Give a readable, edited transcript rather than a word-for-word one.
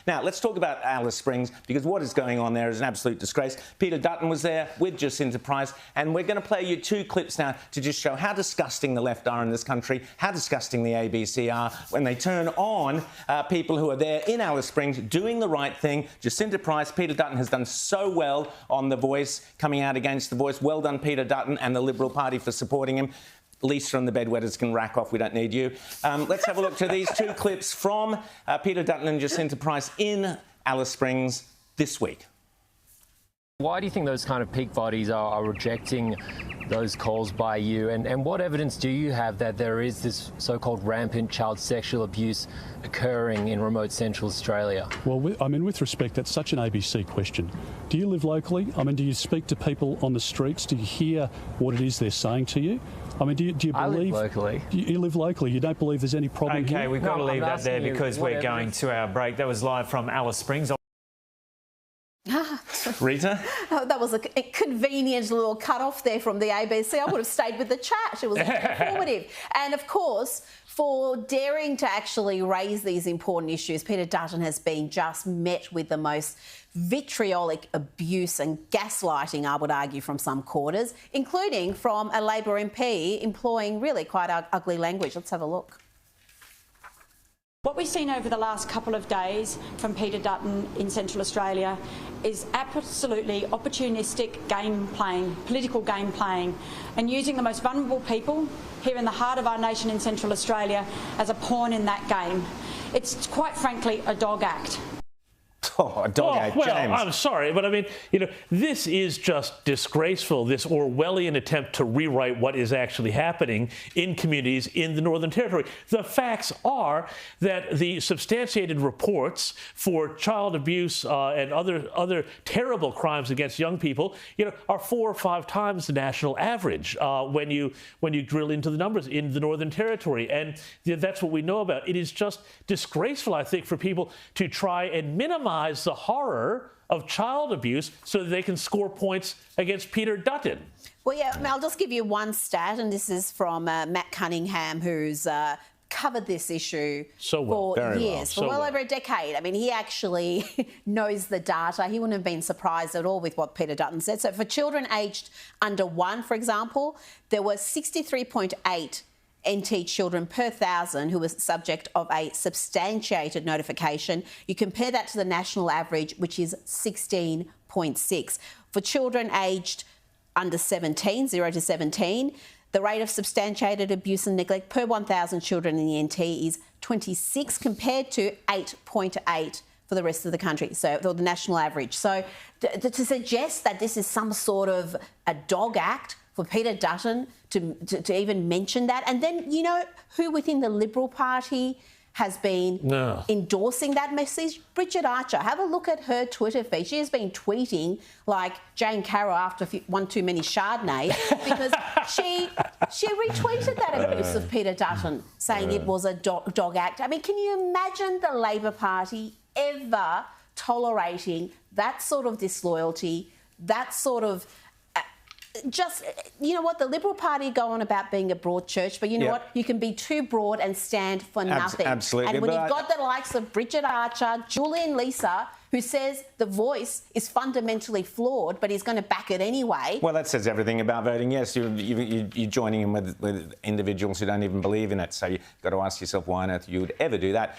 Now, let's talk about Alice Springs, because what is going on there is an absolute disgrace. Peter Dutton was there with Jacinta Price, and we're going to play you two clips now to just show how disgusting the left are in this country, how disgusting the ABC are when they turn on people who are there in Alice Springs doing the right thing. Jacinta Price, Peter Dutton has done so well on The Voice, coming out against The Voice. Well done, Peter Dutton and the Liberal Party for supporting him. Lisa and the bedwetters can rack off. We don't need you. Let's have a look to these two clips from Peter Dutton and Jacinta Price in Alice Springs this week. Why do you think those kind of peak bodies are rejecting those calls by you? And what evidence do you have that there is this so-called rampant child sexual abuse occurring in remote central Australia? Well, with respect, that's such an ABC question. Do you live locally? Do you speak to people on the streets? Do you hear what it is they're saying to you? Do you believe... I live locally. You live locally. You don't believe there's any problem here? OK, we've got to leave that there because we're going to our break. That was live from Alice Springs. Rita? Oh, that was a convenient little cut-off there from the ABC. I would have stayed with the chat. It was informative. And, of course, for daring to actually raise these important issues, Peter Dutton has been just met with the most vitriolic abuse and gaslighting, I would argue, from some quarters, including from a Labor MP employing really quite ugly language. Let's have a look. What we've seen over the last couple of days from Peter Dutton in Central Australia is absolutely opportunistic game playing, political game playing, and using the most vulnerable people here in the heart of our nation in Central Australia as a pawn in that game. It's quite frankly a dog act. Oh, a dog act, well, James. I'm sorry, but this is just disgraceful, this Orwellian attempt to rewrite what is actually happening in communities in the Northern Territory. The facts are that the substantiated reports for child abuse and other terrible crimes against young people, are 4 or 5 times the national average when you drill into the numbers in the Northern Territory. And that's what we know about. It is just disgraceful, I think, for people to try and minimize the horror of child abuse so that they can score points against Peter Dutton. Well, yeah, I'll just give you one stat, and this is from Matt Cunningham, who's covered this issue for years, for well over a decade. He actually knows the data. He wouldn't have been surprised at all with what Peter Dutton said. So for children aged under 1, for example, there were 63.8 NT children per 1,000 who were subject of a substantiated notification. You compare that to the national average, which is 16.6. For children aged under 17, 0 to 17, the rate of substantiated abuse and neglect per 1,000 children in the NT is 26 compared to 8.8 for the rest of the country, so the national average. So to suggest that this is some sort of a dog act for Peter Dutton to even mention that. And then, who within the Liberal Party has been endorsing that message? Bridget Archer. Have a look at her Twitter feed. She has been tweeting like Jane Carroll after one too many Chardonnay because she retweeted that abuse of Peter Dutton, saying it was a dog act. Can you imagine the Labor Party ever tolerating that sort of disloyalty, that sort of... the Liberal Party go on about being a broad church, but you know what? You can be too broad and stand for nothing. Absolutely. And when you've got the likes of Bridget Archer, Julian Lisa, who says The Voice is fundamentally flawed, but he's going to back it anyway. Well, that says everything about voting yes. You're joining in with individuals who don't even believe in it. So you've got to ask yourself why on earth you would ever do that.